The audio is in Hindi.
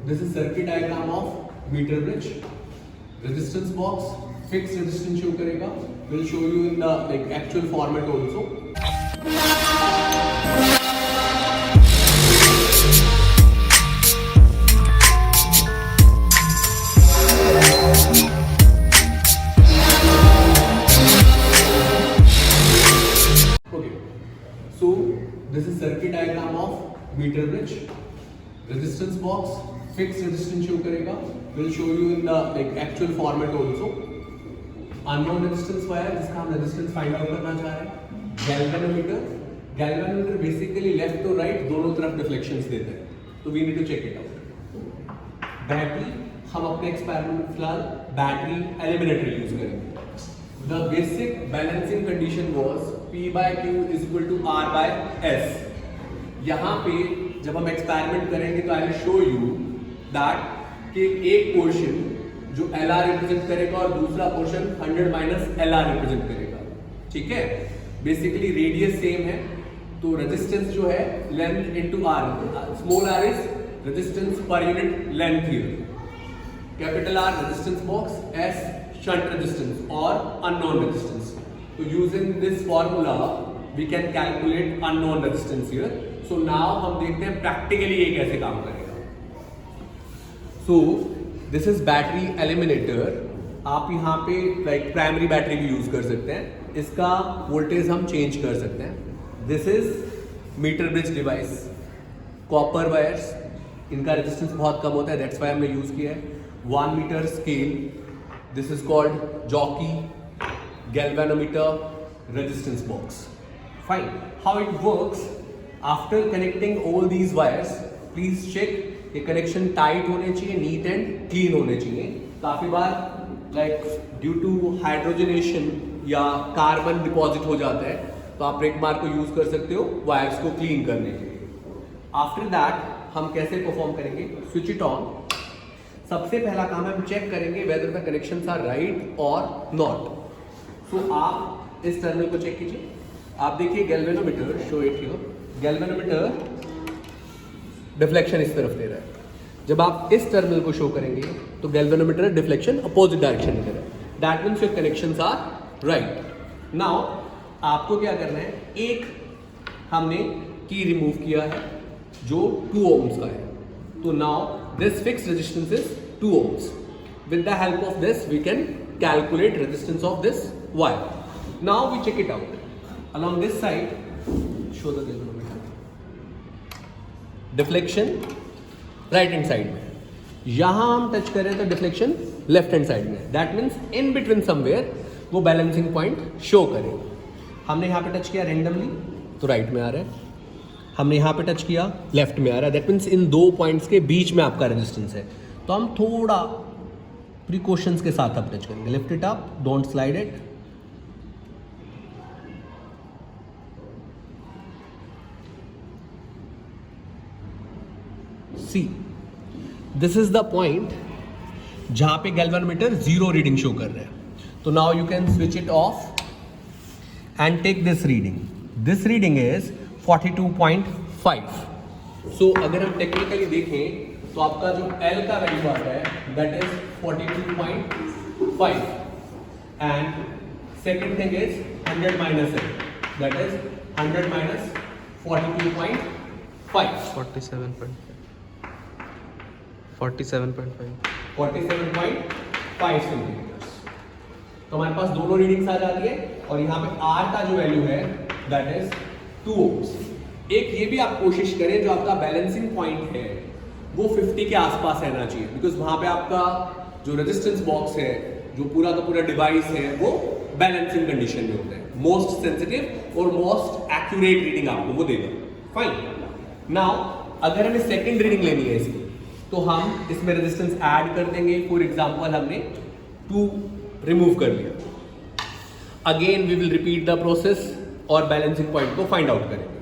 this is circuit diagram of meter bridge. Resistance box, fixed resistance show करेगा. Will show you in the actual format also. Okay. So this is circuit diagram of meter bridge. Resistance box, fixed resistance show करेगा. Will show you in the actual format also. Unknown resistance wire जिसका हम resistance find out करना चाह रहे हैं. Galvanometer. Galvanometer basically left to right दोनों तरफ deflections देते हैं. तो we need to check it out. Battery हम अपने experiment में फिलहाल battery eliminator use करेंगे. The basic balancing condition was P by Q is equal to R by S. यहाँ पे जब हम एक्सपेरिमेंट करेंगे तो I will show you that कि एक पोर्शन जो LR रिप्रेजेंट करेगा और दूसरा पोर्शन 100 माइनस LR रिप्रेजेंट करेगा. ठीक है, बेसिकली रेडियस सेम है तो रेजिस्टेंस जो है length into R. Small r is resistance पर unit length here. Capital R resistance box, S shunt resistance और अननोन रेजिस्टेंस. तो using this formula we can calculate unknown resistance here. So now हम देखते हैं प्रैक्टिकली ये कैसे काम करेगा. So this is battery eliminator. आप यहाँ पे प्राइमरी बैटरी भी यूज कर सकते हैं. इसका वोल्टेज हम चेंज कर सकते हैं. This is metre bridge device. Copper wires, इनका रेजिस्टेंस बहुत कम होता है, दैट्स व्हाई हमने यूज किया है. 1 metre scale. This is called jockey. galvanometer, resistance box. Fine. How it works? After connecting all these wires, please check कि कनेक्शन टाइट होने चाहिए, नीट एंड क्लीन होने चाहिए. काफी बार ड्यू टू हाइड्रोजनेशन या कार्बन डिपॉजिट हो जाता है तो आप ब्रेक मार्क को यूज कर सकते हो वायर्स को क्लीन करने के लिए. आफ्टर दैट हम कैसे परफॉर्म करेंगे? Switch it on. सबसे पहला काम है हम चेक करेंगे whether the connections are right और नॉट. तो आप इस टर्मिनल को चेक कीजिए. आप देखिए galvanometer, show it here. Galvanometer deflection इस तरफ दे रहा है. जब आप इस टर्मिनल को शो करेंगे तो गैल्वेनोमीटर डिफ्लेक्शन अपोजिट डायरेक्शन में दे रहा है. That means your connections are right. Now आपको क्या करना है, एक हमने की रिमूव किया है जो 2 ohms का है. तो now this fixed resistance is 2 ohms. With the help of this we can calculate resistance of this wire. Now we check it out. Along this side, show the galvanometer. Deflection right hand side में. यहाँ हम टच करें तो डिफ्लेक्शन लेफ्ट हैंड साइड में. That means in between somewhere वो बैलेंसिंग पॉइंट शो करे. हमने यहाँ पे टच किया रेंडमली तो राइट में आ रहा है. हमने यहाँ पे टच किया लेफ्ट में आ रहा है. दैट मीन्स इन 2 पॉइंट्स के बीच में आपका रेजिस्टेंस है. तो हम थोड़ा प्रिकॉशंस के साथ आप टच करेंगे. Lift it up, don't slide it. See, this is the point जहां पे गैल्वेनोमीटर 0 रीडिंग शो कर रहा है. तो now you can switch it off and take this reading. This reading is 42.5. So अगर हम टेक्निकली देखें तो आपका जो L का वैल्यू आता है that is 42.5 and second thing is 100 minus L that is 100 minus 42.5. 47.5 centimetres. तो हमारे पास दोनों रीडिंग्स आ जाती है और यहाँ पे R का जो वैल्यू है दैट इज 2 ohms. एक ये भी आप कोशिश करें जो आपका बैलेंसिंग पॉइंट है वो 50 के आसपास रहना चाहिए. बिकॉज वहां पे आपका जो रेजिस्टेंस बॉक्स है, जो पूरा का पूरा डिवाइस है, वो बैलेंसिंग कंडीशन में होता है. मोस्ट सेंसिटिव और मोस्ट एक्यूरेट रीडिंग आपको वो देगा. फाइन. नाउ अगर हमें सेकंड रीडिंग लेनी है इसकी तो हम इसमें रेजिस्टेंस ऐड कर देंगे. फॉर एग्जांपल हमने 2 रिमूव कर लिया. Again we will repeat the process और बैलेंसिंग पॉइंट को फाइंड आउट करेंगे.